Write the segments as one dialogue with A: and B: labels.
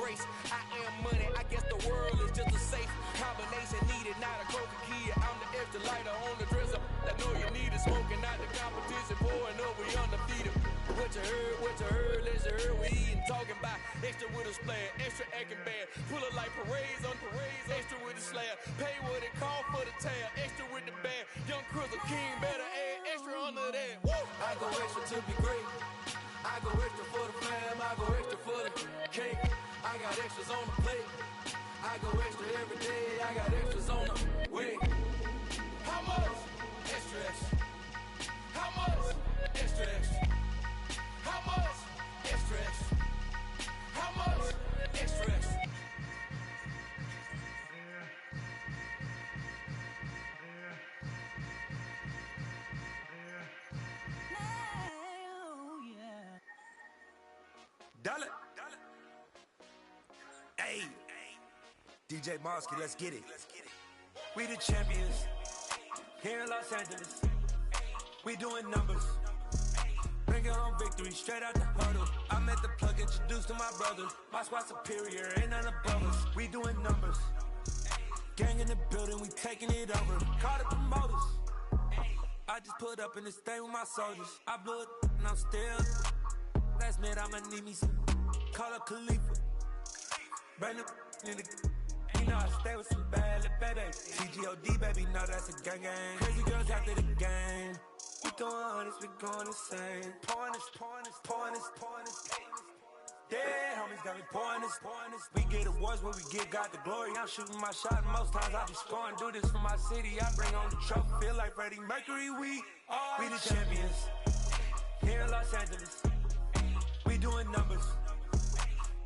A: race. I am money, I guess the world is just a safe combination needed, not a coca key. I'm the extra lighter on the dresser. I know you need it, smoking out the competition, pouring up, we undefeated. What you heard, let's you heard, we eating, talking about extra with a splash, extra acting bad, pull it like parades on parades, extra with the slab, pay what it call for the tab, extra with the band, young Crystal King better add extra under that. Woo! I go extra to be great, I go extra for the fam, I go extra for the cake, I got extras on the plate, I go extra every day, I got extras on the way. How much? Extra, extra. How much? Extra, extra. How much? Extra, extra. How much? Extra, extra.
B: Dollar. Hey. DJ Mosky, let's get it. We the champions. Here in Los Angeles. We doing numbers. Bringing home victory straight out the huddle. I'm at the plug, introduced to my brother. My squad superior, ain't none above us. We doing numbers. Gang in the building, we taking it over. Call the promoters. I just put up in this thing with my soldiers. I blew it and I'm still. Last minute, I'ma need me some. Call up Khalifa. Brand new in the. You know I stay with some bad little baby. TGOD, baby, know that's a gang gang. Crazy girls after the game. We going honest, we going insane. Pouring this. Yeah, homies got me pouring this. We get awards when we give God the glory. I'm shooting my shot, and most times I be scoring. Do this for my city, I bring on the trophy. Feel like Freddie Mercury, we the champions. Here in Los Angeles, we doing numbers.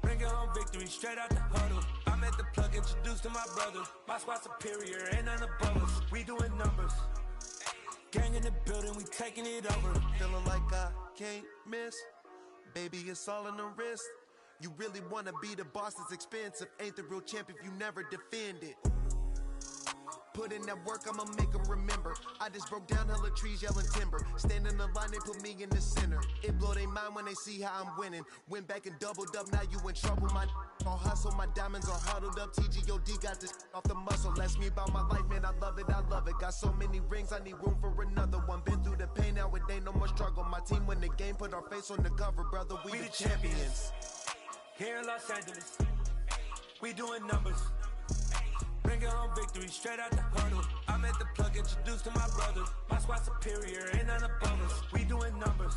B: Bringing home victory straight out the huddle. I'm at the plug, introduced to my brother. My squad superior, ain't none above us. We doing numbers. Gang in the building, we taking it over.
C: Feeling like I can't miss. Baby, it's all in the wrist. You really wanna be the boss, it's expensive. Ain't the real champ if you never defend it. Put in that work, I'ma make them remember. I just broke down hella trees, yelling timber. Stand in the line, they put me in the center. It blow they mind when they see how I'm winning. Went back and doubled up, now you in trouble. My all hustle, my diamonds are huddled up. TGOD got this off the muscle. Ask me about my life, man, I love it. Got so many rings, I need room for another one. Been through the pain, now it ain't no more struggle. My team win the game, put our face on the cover, brother. We the champions.
B: Here in Los Angeles, we doing numbers. Bringing home victory straight out the huddle. I'm at the plug, introduced to my brother. My squad superior, ain't none above us. We doing numbers.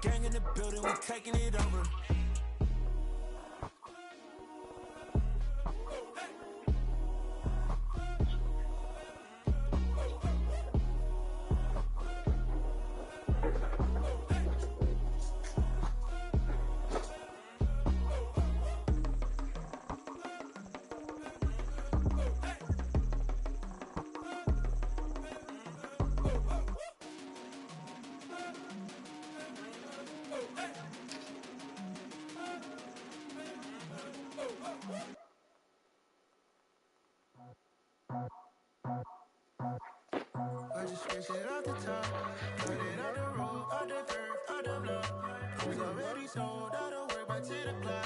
B: Gang in the building, we taking it over.
D: I just scratched it off the top, cut it out the road, out the curve, out the block. I was already sold, out of work by 10 o'clock.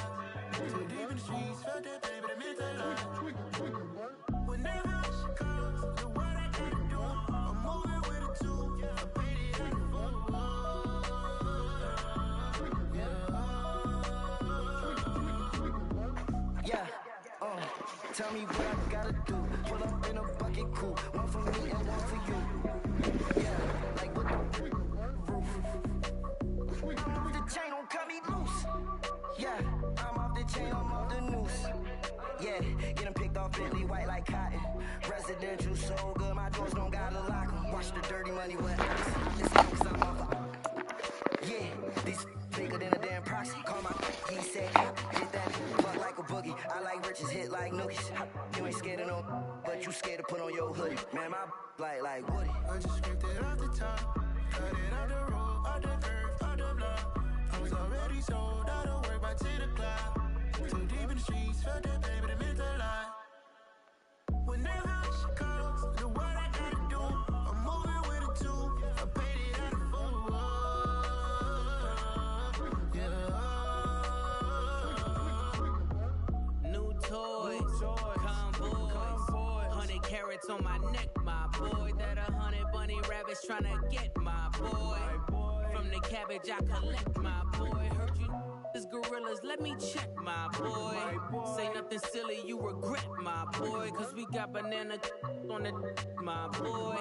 D: Too deep in the streets, felt that pain, but it meant a lot. Whenever she calls, do what I gotta do. I'm moving with a two, I paid it out the phone.
E: Yeah, tell me what I gotta do. Pull up in a bucket coupe, one for me and one for you. Yeah, like what the roof. I'm off the chain, don't cut me loose. Yeah, I'm off the chain, I'm off the noose. Yeah, get them picked off Bentley white like cotton. Residential so good, my doors don't gotta lock 'em. Watch the dirty money with ice. This song 'cause I'm off. Yeah, these bigger than a damn proxy. Call my he said, hit that fuck like a boogie. I like riches, hit like nookies. You ain't scared of no, but you scared to put on your hoodie. Man, my like Woody.
D: I just scraped it off the top, cut it out the road, out the curve, out the block. I was already sold, out of work by 10 o'clock. Too deep in the streets, felt that pain, but it meant a lot. Whenever she calls, do what I gotta do. I'm moving with a two, I paid it out of full. Yeah.
A: carrots on my neck, my boy. That 100 bunny rabbits tryna get my boy. From the cabbage I collect, my boy. Heard you is gorillas, let me check, my boy. Say nothing silly, you regret, my boy. Cause we got banana on the my boy.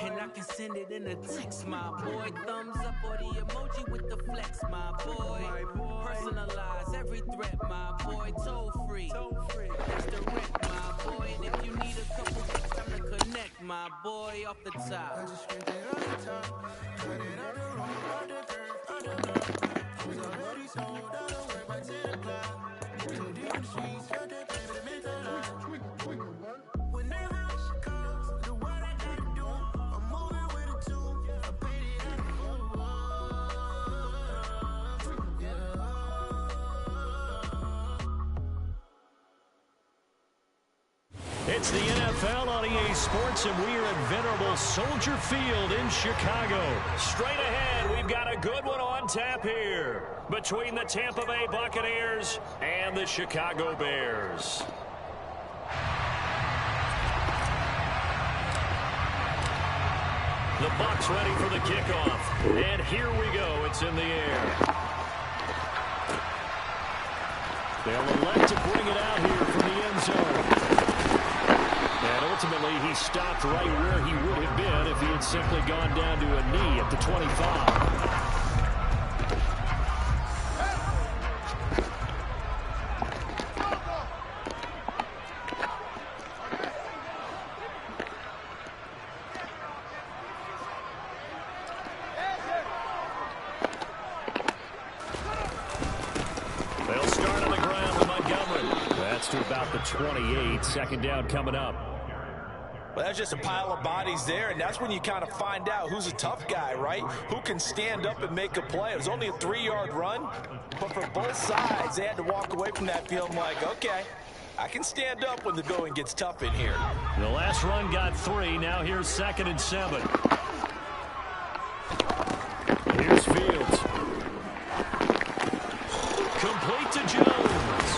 A: And I can send it in a text, my boy. Thumbs up or the emoji with the flex, my boy. Personalize every threat, my boy. Toll free. That's the rent, my boy. And if you need a couple time to connect, my boy, off the top.
D: I just spent it on the top. Cut it out the room, out the curve, out the block. I was already sold out of work by 10 o'clock. Too deep in the streets, felt that pain, but it meant a lot. Whenever she calls, do what I gotta do. I'm moving with a two. I paid it out the full.
F: It's the NFL on EA Sports, and we are at venerable Soldier Field in Chicago. Straight ahead, we've got a good one on tap here between the Tampa Bay Buccaneers and the Chicago Bears. The Bucs ready for the kickoff, and here we go. It's in the air. They'll elect to bring it out here from the end zone. And ultimately, he stopped right where he would have been if he had simply gone down to a knee at the 25. They'll start on the ground with Montgomery. That's to about the 28. Second down coming up.
G: Well, that's just a pile of bodies there, and that's when you kind of find out who's a tough guy, right? Who can stand up and make a play. It was only a 3-yard run, but for both sides, they had to walk away from that feeling like, okay, I can stand up when the going gets tough in here.
F: The last run got 3. Now here's 2nd and 7. Here's Fields. Complete to Jones.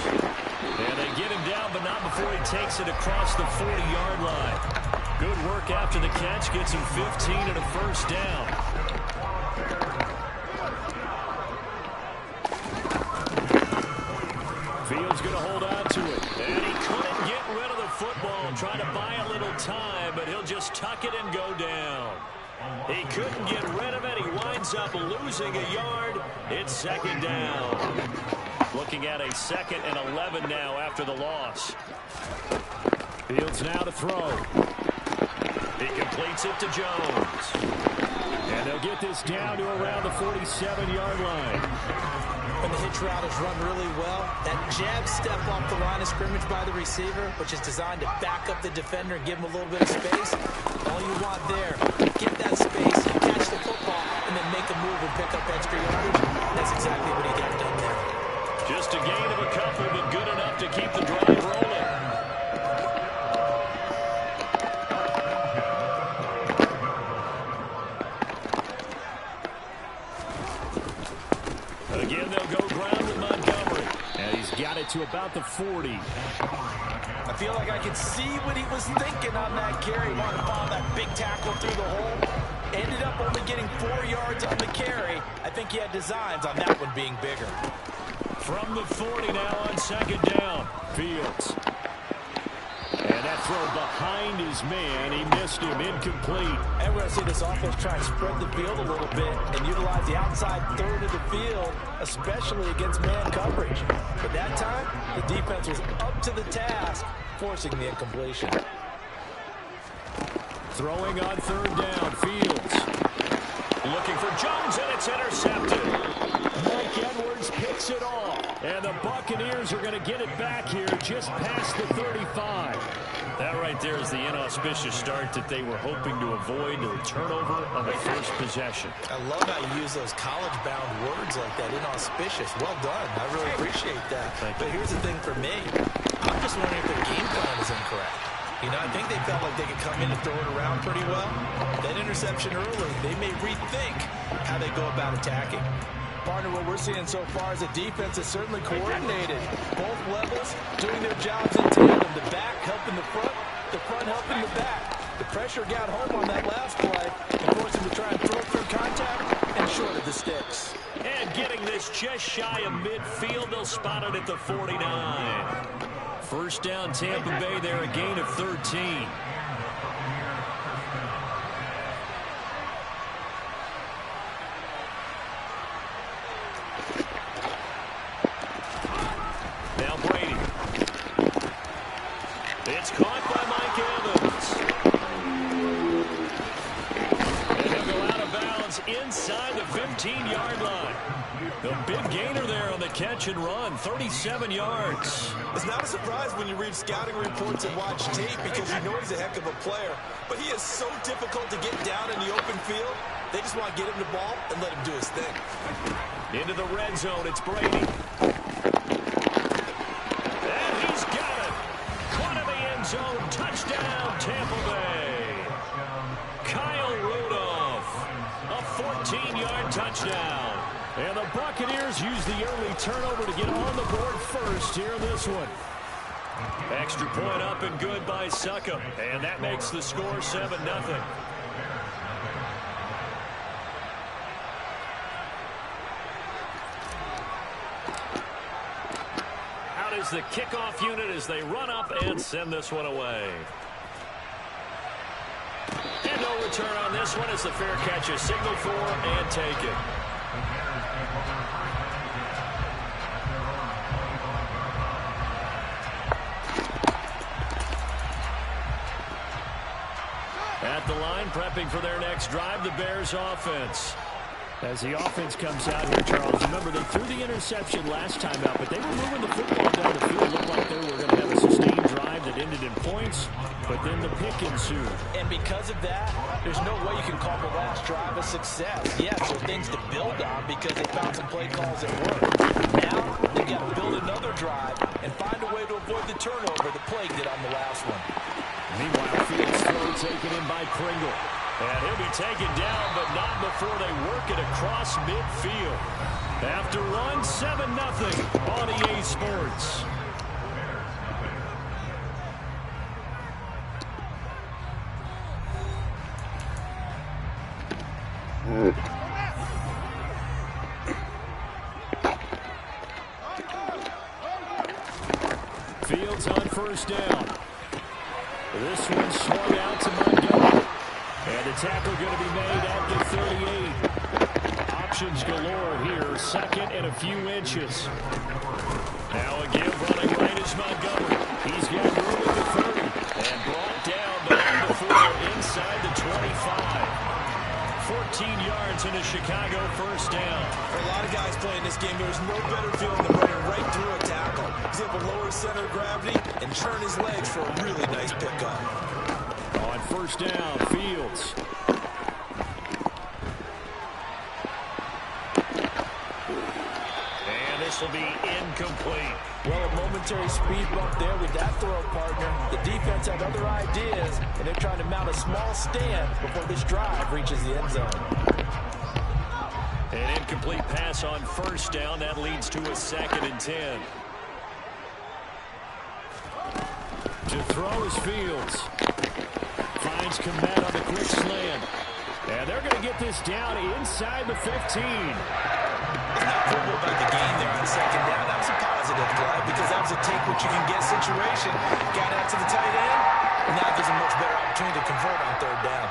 F: And they get him down, but not before he takes it across the 40-yard line. Good work after the catch. Gets him 15 and a first down. Fields going to hold on to it. And he couldn't get rid of the football. Trying to buy a little time, but he'll just tuck it and go down. He couldn't get rid of it. He winds up losing a yard. It's 2nd down. Looking at a 2nd and 11 now after the loss. Fields now to throw. He completes it to Jones. And they'll get this down to around the 47-yard line.
G: When the hitch route is run really well, that jab step off the line of scrimmage by the receiver, which is designed to back up the defender and give him a little bit of space, all you want there, get that space, catch the football, and then make a move and pick up extra yardage. That's exactly what he got done there.
F: Just a gain of a couple, but good enough to keep the drive rolling. Again, they'll go ground with Montgomery. And he's got it to about the 40.
G: I feel like I could see what he was thinking on that carry. He wanted to follow that big tackle through the hole. Ended up only getting 4 yards on the carry. I think he had designs on that one being bigger.
F: From the 40 now on 2nd down. Fields. And that throw behind his man. He missed him. Incomplete.
G: And we're going to see this offense try and spread the field a little bit and utilize the outside third of the field, especially against man coverage. But that time, the defense was up to the task, forcing the incompletion.
F: Throwing on 3rd down. Fields. Looking for Jones, and it's intercepted. Mike Edwards picks it off. And the Buccaneers are going to get it back here just past the 35. That right there is the inauspicious start that they were hoping to avoid, the turnover on the first possession.
G: I love how you use those college-bound words like that, inauspicious. Well done. I really appreciate that. But here's the thing for me. I'm just wondering if their game plan is incorrect. You know, I think they felt like they could come in and throw it around pretty well. That interception early, they may rethink how they go about attacking. Partner, what we're seeing so far is a defense that's certainly coordinated. Both levels doing their jobs in tandem. The back helping the front, the front helping the back. The pressure got home on that last play and forced him to try and throw through contact and short of the sticks.
F: And getting this just shy of midfield, they'll spot it at the 49. First down, Tampa Bay there, a gain of 13. Now Brady. It's caught by Mike Evans. And he'll go out of bounds inside the 15-yard line. The big gainer there on the catch and run, 37 yards.
G: It's not a surprise when you read scouting reports and watch tape because you know he's a heck of a player. But he is so difficult to get down in the open field. They just want to get him the ball and let him do his thing.
F: Into the red zone, it's Brady. And he's got it. Caught in the end zone, touchdown, Tampa Bay. Kyle Rudolph, a 14-yard touchdown. And the Buccaneers use the early turnover to get on the board first here in this one. Extra point up and good by Suckup. And that makes the score 7-0. Out is the kickoff unit as they run up and send this one away. And no return on this one as the fair catch is signaled for and taken. At the line, prepping for their next drive, the Bears offense. As the offense comes out here, Charles, remember they threw the interception last time out, but they were moving the football down the field. It looked like they were going to have a sustained drive that ended in points, but then the pick ensued.
G: And because of that, there's no way you can call the last drive a success. Yes, there are things to build on because they found some play calls that worked. Now, they've got to build another drive and find a way to avoid the turnover that plagued it on the last one.
F: Meanwhile, Fields throw taken in by Pringle. And he'll be taken down, but not before they work it across midfield. After one, 7-0 on EA Sports. Fields on first down. This one swung out to Montgomery. And the tackle going to be made at the 38. Options galore here. Second and a few inches. Now again running right is Montgomery. He's got room at the 30. And brought down behind the 4 inside the 25. 14 yards in a Chicago first down.
G: For a lot of guys playing this game, there's no better feeling than running right through a tackle. He's able to lower his center of gravity and turn his legs for a really nice pickup.
F: On first down, Fields. And this will be incomplete.
G: Well, a momentary speed bump there with that throw, partner. The defense had other ideas, and they're trying to mount a small stand before this drive reaches the end zone.
F: An incomplete pass on first down. That leads to a 2nd and 10. To throw is Fields. Finds Komet on the quick slant. And they're going to get this down inside the 15.
G: It's not critical about the game there on second down. That was a positive play because that was a take-what-you-can-get situation. Got out to the tight end, and now gives a much better opportunity to convert on third down.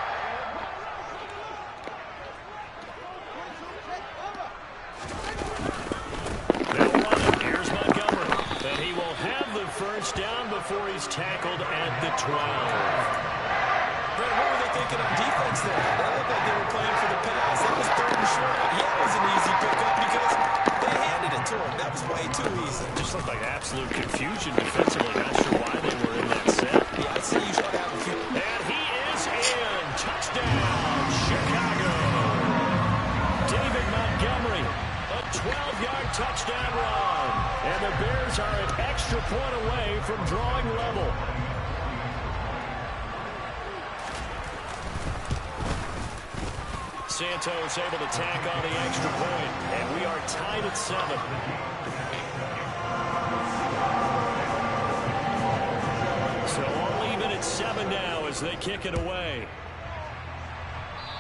F: They'll run it. Here's Montgomery. And he will have the first down before he's tackled at the 12.
G: Brent, what were they thinking on defense there? That looked like they were playing for the pass. That was 3rd and short. Yeah, it was an easy pickup because they handed it to him. That was way too easy.
F: Just looked like absolute confusion defensively. Not sure why they were in that set.
G: Yeah, I'd say you should have a few.
F: And he is in. Touchdown, Chicago. David Montgomery, a 12-yard touchdown run. And the Bears are an extra point away from drawing level. Santos able to tack on the extra point, and we are tied at 7. So all even at 7 coming now as they kick it away.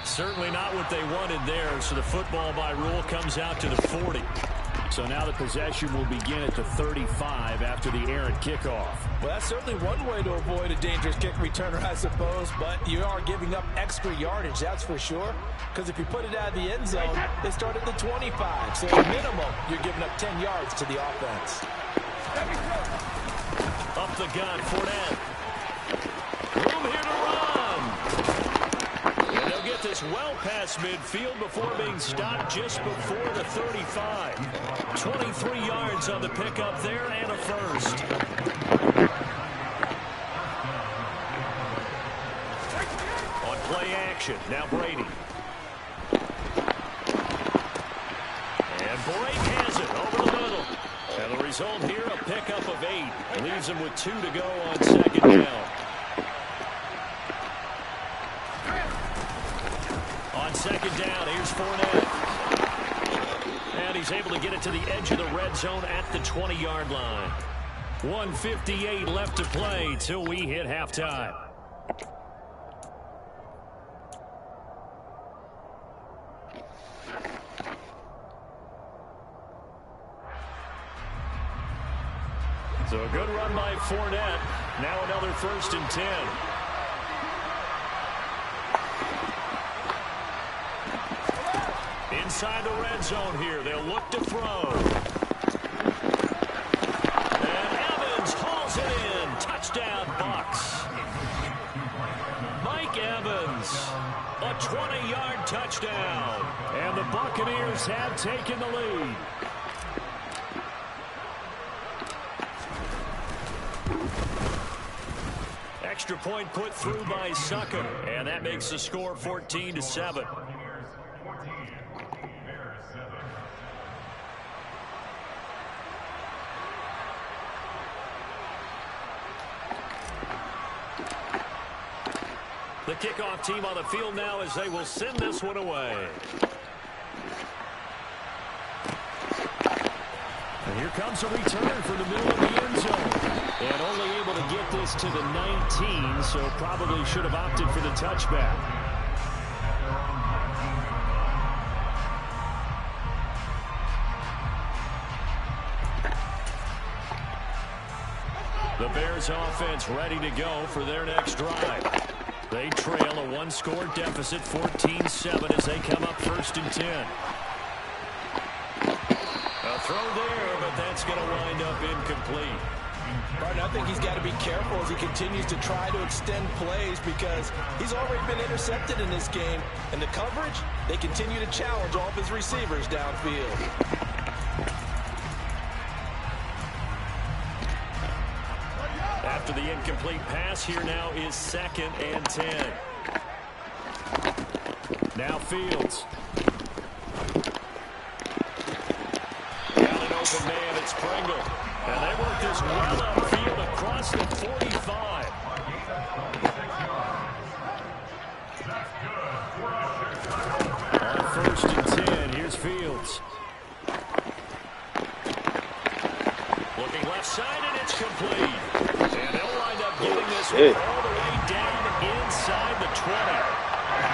F: Certainly not what they wanted there, so the football by rule comes out to the 40.
H: So now the possession will begin at the 35 after the errant kickoff.
G: Well, that's certainly one way to avoid a dangerous kick returner, I suppose, but you are giving up extra yardage, that's for sure, because if you put it out of the end zone, they start at the 25, so at minimum, you're giving up 10 yards to the offense.
F: Up the gun, Fournette. Room here to run. And they'll get this well past midfield before being stopped just before the 35. 23 yards on the pickup there and a first. On play action, now Brady. And Blake has it over the middle. And the result here, a pickup of 8. Leaves him with 2 to go on second down. On second down, here's Fournette. And he's able to get it to the edge of the red zone at the 20-yard line. 1:58 left to play till we hit halftime. So a good run by Fournette. Now another 1st and 10. Inside the red zone here. They'll look to throw. And Evans hauls it in. Touchdown, Bucs. Mike Evans. A 20-yard touchdown. And the Buccaneers have taken the lead. Extra point put through by Sucker, and that makes the score 14-7. The kickoff team on the field now as they will send this one away. And here comes a return for the middle of the end zone. And only able to get this to the 19, so probably should have opted for the touchback. The Bears offense ready to go for their next drive. They trail a one-score deficit, 14-7, as they come up 1st and 10. A throw there, but that's going to wind up incomplete.
G: Right, I think he's got to be careful as he continues to try to extend plays because he's already been intercepted in this game. And the coverage, they continue to challenge all of his receivers downfield.
F: After the incomplete pass, here now is 2nd and 10. Now Fields. Down an open man, it's Pringle. And they work this well upfield across the 45. On 1st and 10, here's Fields. Looking left side, and it's complete. And they'll wind up getting this one all the way down inside the 20.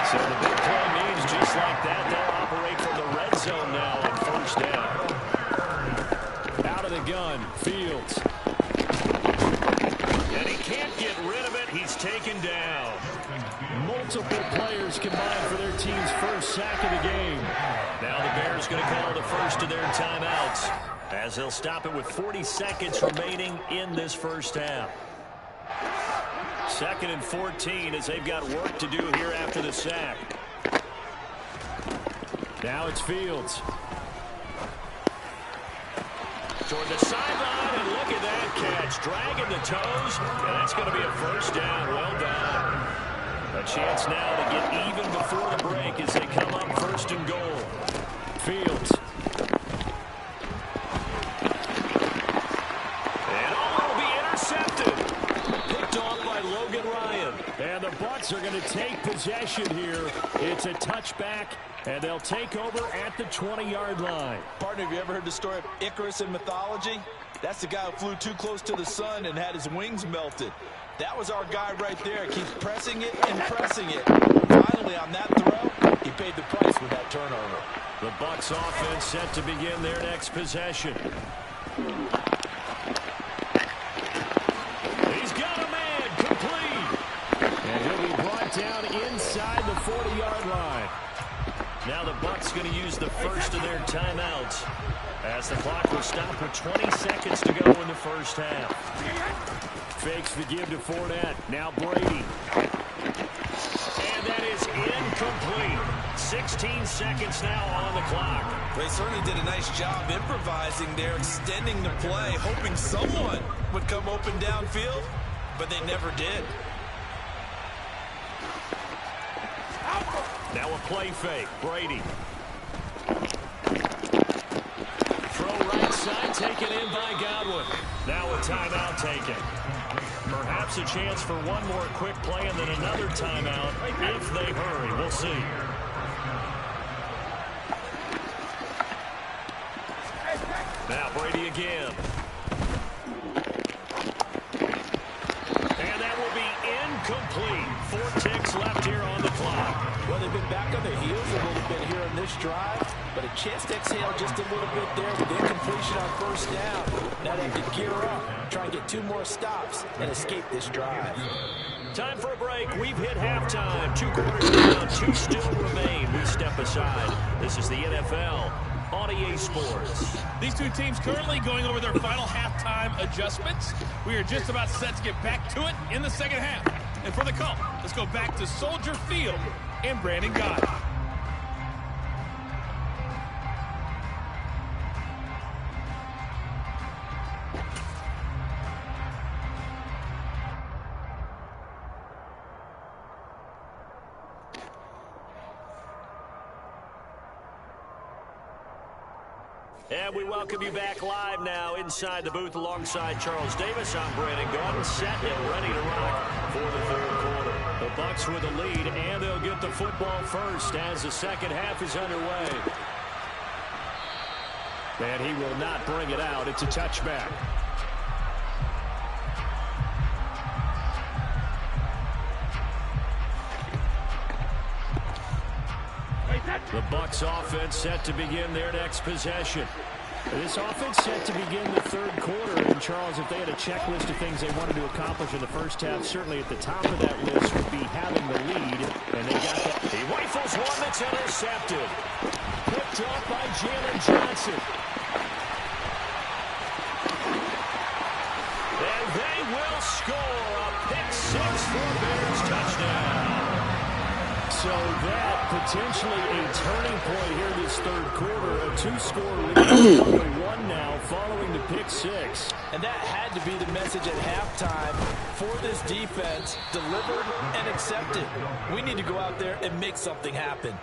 F: So the big play means just like that, they'll operate from the red zone now on 1st down. Out of the gun, Fields. And he can't get rid of it. He's taken down. Multiple players combined for their team's first sack of the game. Now the Bears going to call the first of their timeouts as they'll stop it with 40 seconds remaining in this first half. 2nd and 14 as they've got work to do here after the sack. Now it's Fields. Toward the sideline, and look at that catch. Dragging the toes, and that's going to be a 1st down. Well done. A chance now to get even before the break as they come up 1st and goal. Fields. And will be intercepted. Picked off by Logan Ryan. And the Bucs are going to take possession here. It's a touchback, and they'll take over at the 20-yard line.
G: Partner, have you ever heard the story of Icarus in mythology? That's the guy who flew too close to the sun and had his wings melted. That was our guy right there. Keeps pressing it and pressing it. Finally, on that throw, he paid the price with that turnover.
F: The Bucs offense set to begin their next possession. He's got a man, complete. And he'll be brought down inside the 40-yard line. Now the Bucs going to use the first of their timeouts as the clock will stop with 20 seconds to go in the first half. Fakes the give to Fournette. Now Brady. And that is incomplete. 16 seconds now on the clock.
G: They certainly did a nice job improvising there, extending the play, hoping someone would come open downfield, but they never did.
F: Now a play fake. Brady. Throw right side, taken in by Godwin. Now a timeout taken. Perhaps a chance for one more quick play and then another timeout if they hurry. We'll see. Now Brady again. And that will be incomplete. 4 ticks left here on the clock.
G: Well, they've been back on their heels a little bit here in this drive, but a chance to exhale just a little bit there with incompletion on first down. Now they have to gear up, try and get 2 more stops, and escape this drive.
F: Time for a break. We've hit halftime. 2 quarters down, 2 still remain. We step aside. This is the NFL on EA Sports.
I: These two teams currently going over their final halftime adjustments. We are just about set to get back to it in the second half. And for the call, let's go back to Soldier Field and Brandon Gott.
F: And we welcome you back live now inside the booth alongside Charles Davis. I'm Brandon Gott, set and ready to rock for the third quarter. The Bucs with the lead, and they'll get the football first as the second half is underway. And he will not bring it out. It's a touchback. The Bucs offense set to begin their next possession. This offense set to begin the third quarter. And, Charles, if they had a checklist of things they wanted to accomplish in the first half, certainly at the top of that list would be having the lead. And they got that. He rifles one that's intercepted. Picked off by Jalen Johnson. And they will score a pick-6 for Bears touchdown. So that potentially a turning point here this third quarter. A 2-score lead, 1 now following the pick-6.
G: And that had to be the message at halftime for this defense, delivered and accepted. We need to go out there and make something happen.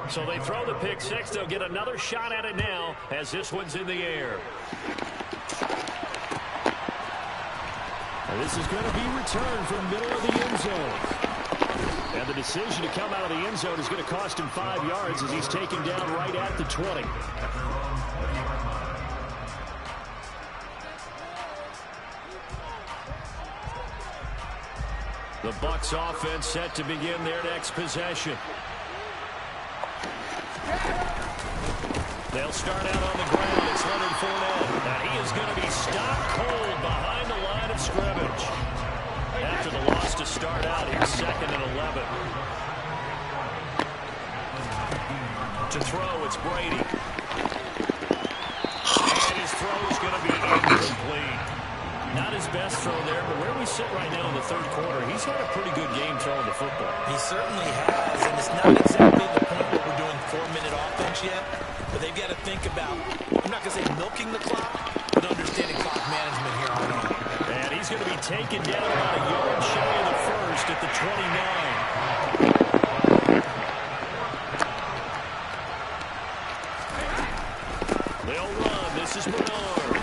F: So they throw the pick-6. They'll get another shot at it now as this one's in the air. This is going to be returned from middle of the end zone. And the decision to come out of the end zone is going to cost him 5 yards as he's taken down right at the 20. The Bucs offense set to begin their next possession. They'll start out on the ground. It's Leonard Fournette. And he is going to be stopped cold behind the line of scrimmage. After the loss to start out, he's 2nd and 11. To throw, it's Brady. And his throw is going to be incomplete. Not his best throw there, but where we sit right now in the third quarter, he's had a pretty good game throwing the football.
G: He certainly has, and it's not exactly the point where we're doing 4-minute offense yet, but they've got to think about, I'm not going to say milking the clock, but understanding clock management here on out.
F: And he's going to be taken down about a yard shy of the first at the 29. They'll run. This is Bernard.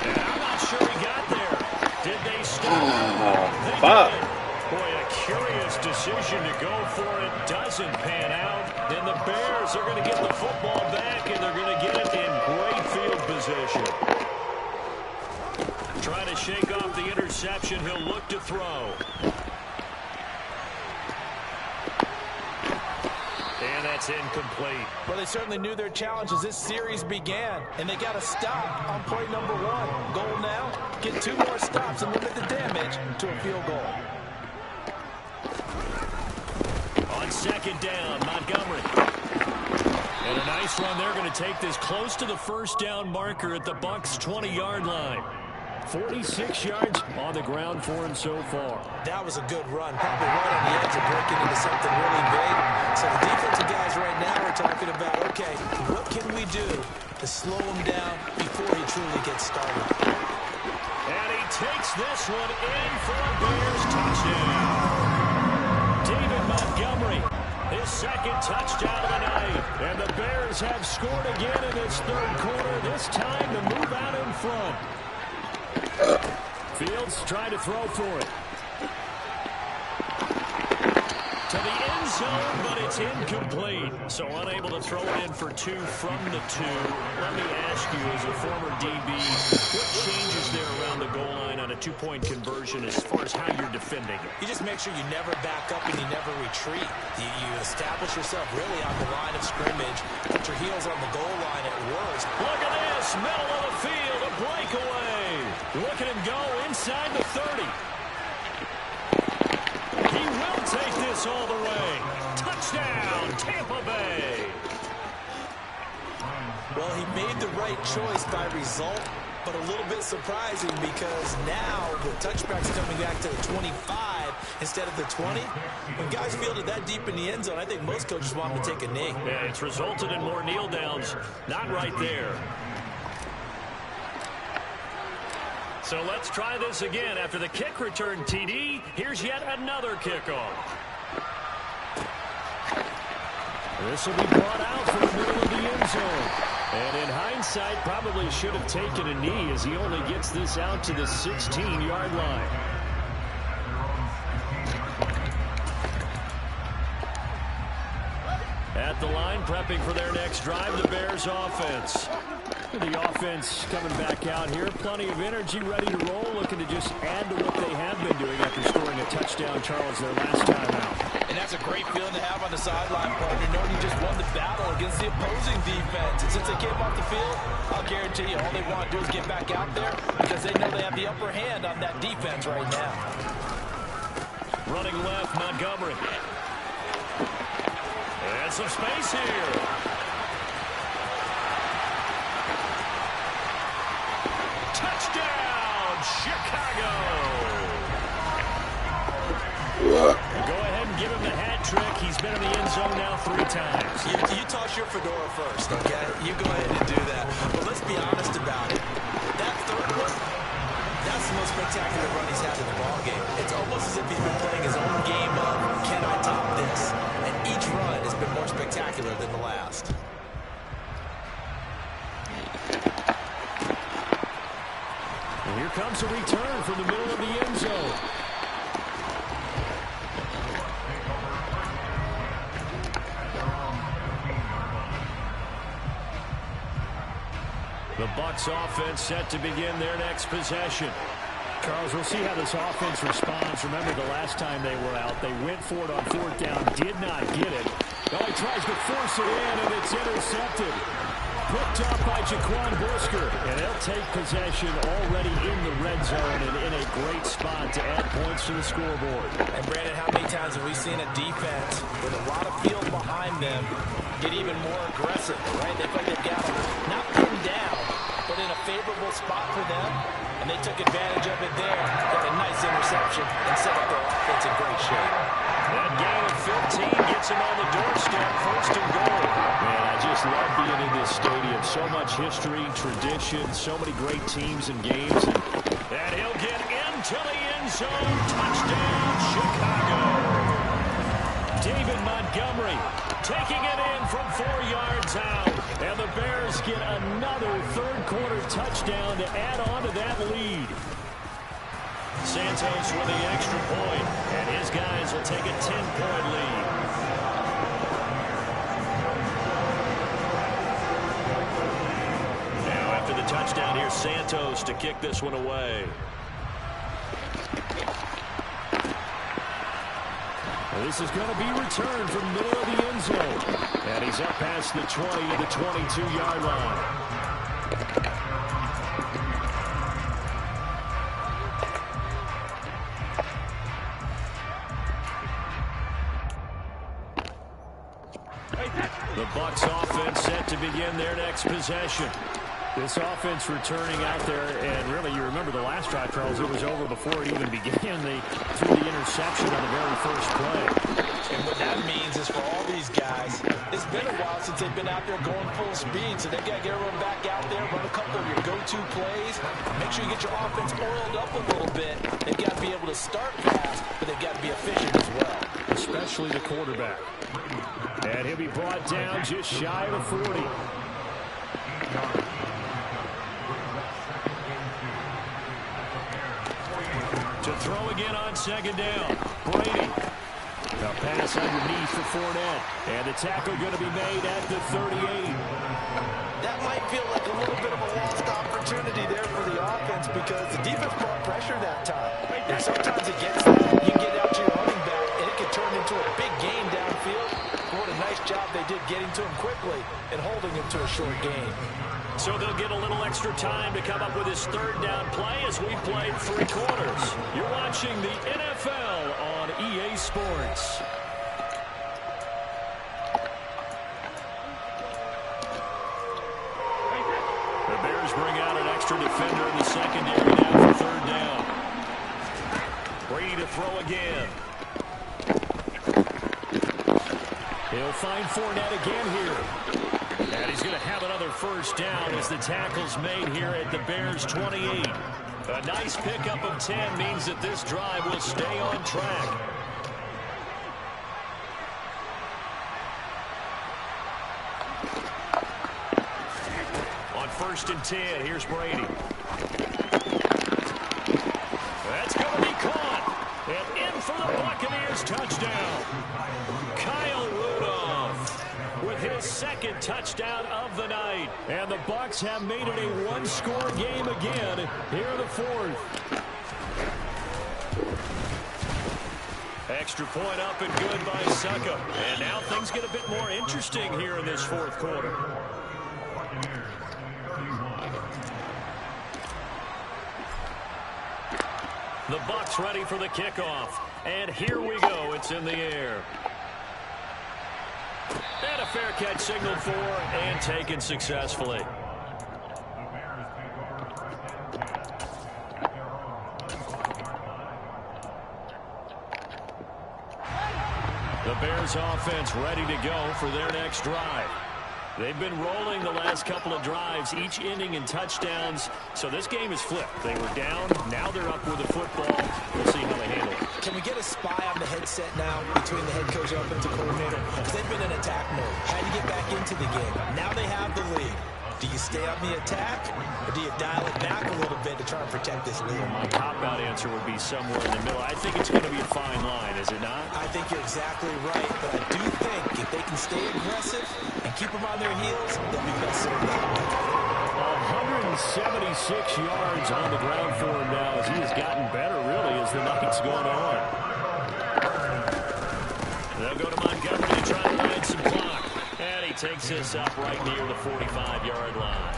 F: And I'm not sure he got there. Did they stop? They did. Boy, a curious decision to go for it doesn't pan out, then the Bears are going to get the football back, and they're going to get it in great field position. Trying to shake off the interception. He'll look to throw. And that's incomplete.
G: Well, they certainly knew their challenge as this series began, and they got to stop on play number 1. Goal now, get 2 more stops and limit the damage to a field goal.
F: On second down, Montgomery. And a nice run. They're going to take this close to the first down marker at the Bucs' 20-yard line. 46 yards on the ground for him so far.
G: That was a good run. Probably right on the edge of breaking into something really big. So the defensive guys right now are talking about, okay, what can we do to slow him down before he truly gets started?
F: And he takes this one in for a Bears touchdown. David Montgomery, his second touchdown of the night. And the Bears have scored again in this third quarter, this time to move out in front. Fields trying to throw for it. To the end zone, but it's incomplete. So unable to throw it in for 2 from the 2. Let me ask you, as a former DB, what changes there around the goal line on a 2-point conversion as far as how you're defending it?
G: You just make sure you never back up and you never retreat. You establish yourself really on the line of scrimmage. Put your heels on the goal line at worst.
F: Look at this, middle of the field, a breakaway. Look at him go inside the 30. He will take this all the way. Touchdown, Tampa Bay.
G: Well, he made the right choice by result, but a little bit surprising because now with touchbacks coming back to the 25 instead of the 20, when guys fielded that deep in the end zone, I think most coaches want him to take a knee.
F: Yeah, it's resulted in more kneel downs. Not right there. So let's try this again. After the kick return TD, here's yet another kickoff. This will be brought out from the middle of the end zone. And in hindsight, probably should have taken a knee as he only gets this out to the 16-yard line. At the line, prepping for their next drive, the Bears offense. The offense coming back out here. Plenty of energy, ready to roll, looking to just add to what they have been doing after scoring a touchdown, Charles, their last time out.
G: And that's a great feeling to have on the sideline, partner, knowing you just won the battle against the opposing defense. And since they came off the field, I'll guarantee you all they want to do is get back out there because they know they have the upper hand on that defense right now.
F: Running left, Montgomery. And some space here. Touchdown, Chicago. Go ahead and give him the hat trick. He's been in the end zone now 3 times.
G: You toss your fedora first, okay? You go ahead and do that. But let's be honest about it. That third one, that's the most spectacular run he's had in the ballgame. It's almost as if he's been playing his own game of, can I top this? And each run has been more spectacular than the last.
F: And here comes a return from the middle of the end zone. The Bucs offense set to begin their next possession. Charles, we'll see how this offense responds. Remember the last time they were out, they went for it on 4th down, did not get it. Oh, he tries to force it in, and it's intercepted. Picked up by Jaquan Brisker, and they'll take possession already in the red zone and in a great spot to add points to the scoreboard.
G: And Brandon, how many times have we seen a defense with a lot of field behind them get even more aggressive, right? They feel like they've got them not pinned down, but in a favorable spot for them, and they took advantage of it there. Got a nice interception and set up their offense in great shape.
F: That gain of 15 gets him on the doorstep, 1st and goal. Man, I just love being in this stadium. So much history, tradition, so many great teams and games. And he'll get into the end zone. Touchdown, Chicago. David Montgomery taking it in from 4 yards out. And the Bears get another third-quarter touchdown to add on to that lead. Santos with the extra point, and his guys will take a 10-point lead. Now after the touchdown, here's Santos to kick this one away.
H: This is going to be returned from the middle of the end zone. And he's up past the 20 to the 22-yard line. The Bucs offense set to begin their next possession. This offense returning out there, and really, you remember the last drive, Charles, it was over before it even began. They threw the interception on the very first play.
G: And what that means is for all these guys, it's been a while since they've been out there going full speed, so they've got to get everyone back out there, run a couple of your go-to plays, make sure you get your offense oiled up a little bit. They've got to be able to start fast, but they've got to be efficient as well.
H: Especially the quarterback. And he'll be brought down just shy of the 40. To throw again on second down. Brady. A pass underneath for Fournette. And the tackle going to be made at the 38.
G: That might feel like a little bit of a lost opportunity there for the offense because the defense brought pressure that time. And sometimes against that, you get out to your running back, and it can turn into a big game downfield. What a nice job they did getting to him quickly and holding him to a short game.
F: So they'll get a little extra time to come up with his third down play as we played 3 quarters. You're watching the NFL on EA Sports. The Bears bring out an extra defender in the secondary now for third down. Brady to throw again. He'll find Fournette again here. And he's going to have another first down as the tackle's made here at the Bears' 28. A nice pickup of 10 means that this drive will stay on track. On 1st and 10, here's Brady. That's going to be caught. And in for the Buccaneers touchdown. Kyle Rudolph with his second touchdown of the night. And the Bucs have made it a one-score game again here in the 4th. Extra point up and good by Suckup. And now things get a bit more interesting here in this 4th quarter. The Bucs ready for the kickoff. And here we go. It's in the air. And a fair catch signaled for and taken successfully. The Bears offense ready to go for their next drive. They've been rolling the last couple of drives, each ending in touchdowns. So this game is flipped. They were down. Now they're up with the football. We'll see how they handle it.
G: Can we get a spy on the headset now between the head coach and offensive coordinator? Because they've been in attack mode, trying to get back into the game. Now they have the lead. Do you stay on the attack, or do you dial it back a little bit to try and protect this lead?
F: My cop-out answer would be somewhere in the middle. I think it's going to be a fine line, is it not?
G: I think you're exactly right, but I do think if they can stay aggressive and keep them on their heels, they'll be best served that way.
H: 176 yards on the ground for him now as he has gotten better, really, as the night's gone on. They'll go to Montgomery to try to find some clock. And he takes this up right near the 45-yard line.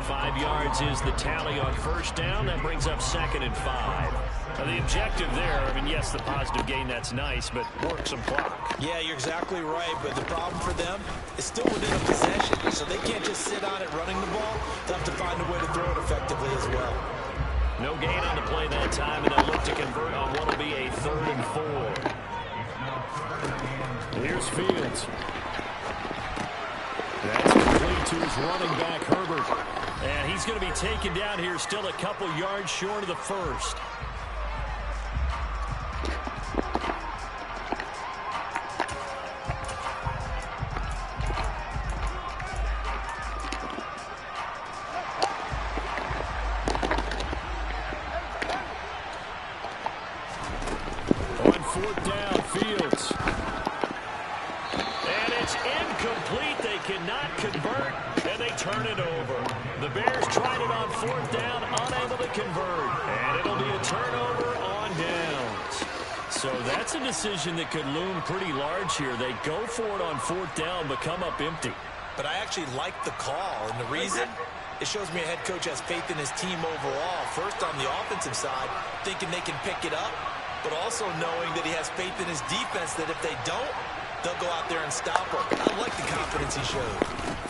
H: 5 yards is the tally on first down. That brings up 2nd and 5. Now the objective there, I mean, yes, the positive gain, that's nice, but work some clock.
G: Yeah, you're exactly right, but the problem for them is still within a possession, so they can't just sit on it running the ball. They'll have to find a way to throw it effectively as well.
F: No gain on the play that time, and they'll look to convert on what will be a 3rd and 4.
H: Here's Fields. That's complete to his running back, Herbert.
F: And he's going to be taken down here, still a couple yards short of the first.
H: 4th down. Fields. And it's incomplete. They cannot convert, and they turn it over. The Bears tried it on 4th down, unable to convert. And it'll be a turnover on downs. So that's a decision that could loom pretty large here. They go for it on 4th down, but come up empty.
G: But I actually like the call, and the reason, it shows me a head coach has faith in his team overall. First, on the offensive side, thinking they can pick it up, but also knowing that he has faith in his defense that if they don't, they'll go out there and stop him. I like the confidence he showed.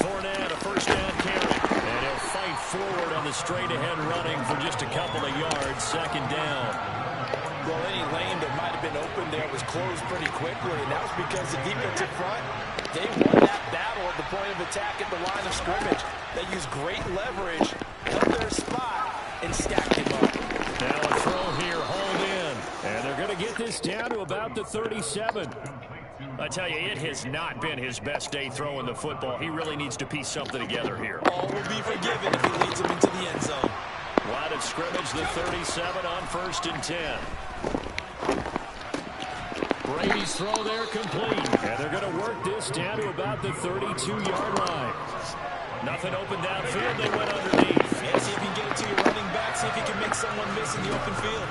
H: Fournette, a 1st down carry. And he'll fight forward on the straight-ahead running for just a couple of yards. 2nd down.
G: Well, any lane that might have been open there was closed pretty quickly, and that was because the defensive front, they won that battle at the point of attack at the line of scrimmage. They used great leverage, held their spot, and stacked him up.
H: Now a throw here, hauled in. And they're going to get this down to about the 37. I tell you, it has not been his best day throwing the football. He really needs to piece something together here.
G: All will be forgiven if he leads them into the end zone.
H: Line of scrimmage, the 37 on 1st and 10. Brady's throw there complete. And they're going to work this down to about the 32-yard line. Nothing open downfield. They went underneath.
G: Yeah, see if you can get it to your running back. See if you can make someone miss in the open field.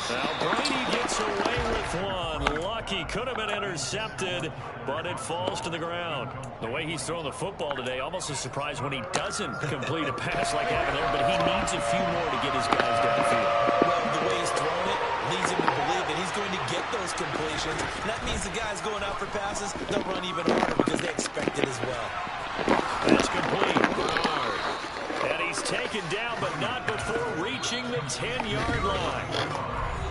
H: Now Brady gets away with one. Lucky, could have been intercepted, but it falls to the ground. The way he's thrown the football today, almost a surprise when he doesn't complete a pass like having there, but he needs a few more to get his guys downfield.
G: Well, the way he's thrown it leads him to believe that he's going to get those completions. And that means the guys going out for passes, they'll run even harder because they expect it as well.
H: That's complete. And he's taken down, but not before reaching the 10-yard line.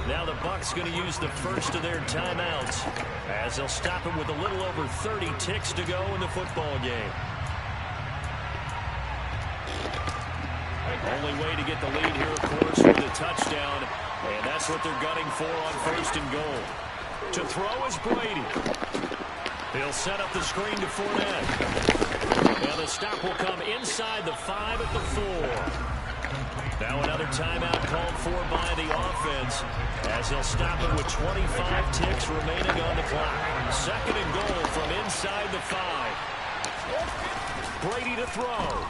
H: Now the Bucs going to use the first of their timeouts as they'll stop him with a little over 30 ticks to go in the football game. Only way to get the lead here, of course, with a touchdown. And that's what they're gunning for on 1st and goal. To throw is Brady. He'll set up the screen to Fournette. And the stop will come inside the 5 at the 4. Now another timeout called for by the offense as they'll stop it with 25 ticks remaining on the clock. 2nd and goal from inside the 5. Brady to throw.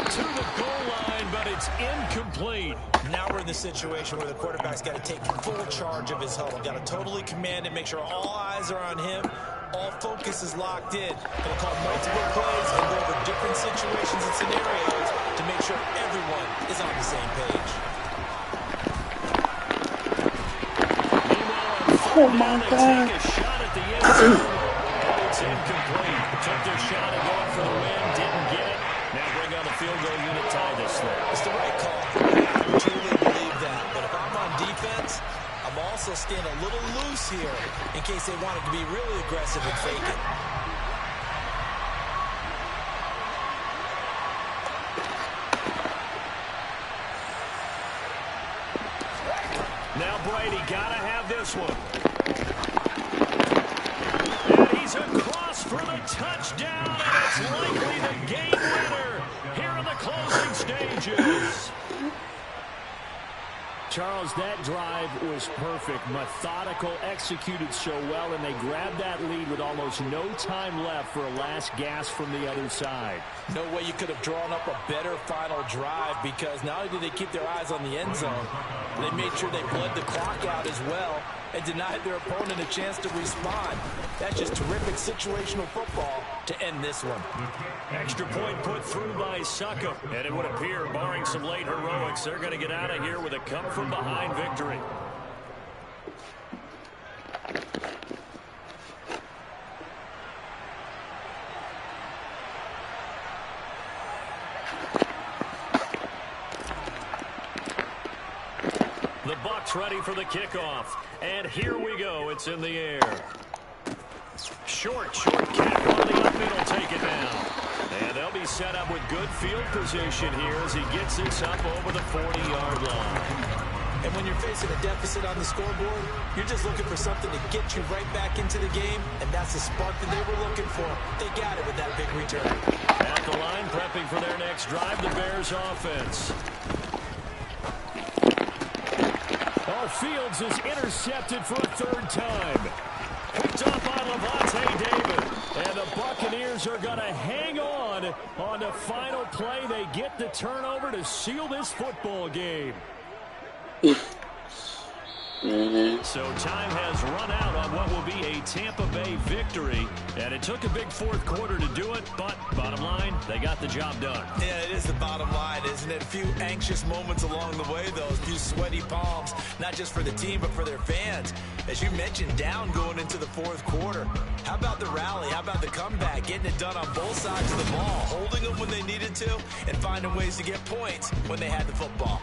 H: To the goal line, but it's incomplete.
G: Now we're in the situation where the quarterback's got to take full charge of his huddle. Got to totally command it, make sure all eyes are on him. All focus is locked in. Going to call multiple plays and go over different situations and scenarios to make sure everyone is on the same page.
H: Oh my God. Take a shot at the end zone, and it's incomplete. Took their shot at going for the win, didn't get it. Now bring on the field goal unit, tie this thing.
G: It's the right call. I truly believe that. But if I'm on defense, I'm also staying a little loose here in case they wanted to be really aggressive and fake it.
H: Now Brady gotta have this one. And he's across for the touchdown, and it's likely the game winner here in the closing stages. Charles, that drive was perfect, methodical, executed so well, and they grabbed that lead with almost no time left for a last gasp from the other side.
G: No way you could have drawn up a better final drive because not only did they keep their eyes on the end zone, they made sure they bled the clock out as well and denied their opponent a chance to respond. That's just terrific situational football to end this one.
H: Extra point put through by Suckup, and it would appear, barring some late heroics, they're going to get out of here with a come-from-behind victory. The Bucs ready for the kickoff, and here we go. It's in the air. Short kick on the up middle, take it down. And they'll be set up with good field position here as he gets this up over the 40-yard line.
G: And when you're facing a deficit on the scoreboard, you're just looking for something to get you right back into the game, and that's the spark that they were looking for. They got it with that big return.
H: At the line, prepping for their next drive, the Bears offense.
F: Fields is intercepted for a third time. Picked up by Levante David. And the Buccaneers are going to hang on the final play. They get the turnover to seal this football game. So time has run out on what will be a Tampa Bay victory. And it took a big fourth quarter to do it, but bottom line, they got the job done.
G: Yeah, it is the bottom line, isn't it? A few anxious moments along the way, though. A few sweaty palms, not just for the team, but for their fans. As you mentioned, down going into the fourth quarter. How about the rally? How about the comeback? Getting it done on both sides of the ball, holding them when they needed to, and finding ways to get points when they had the football.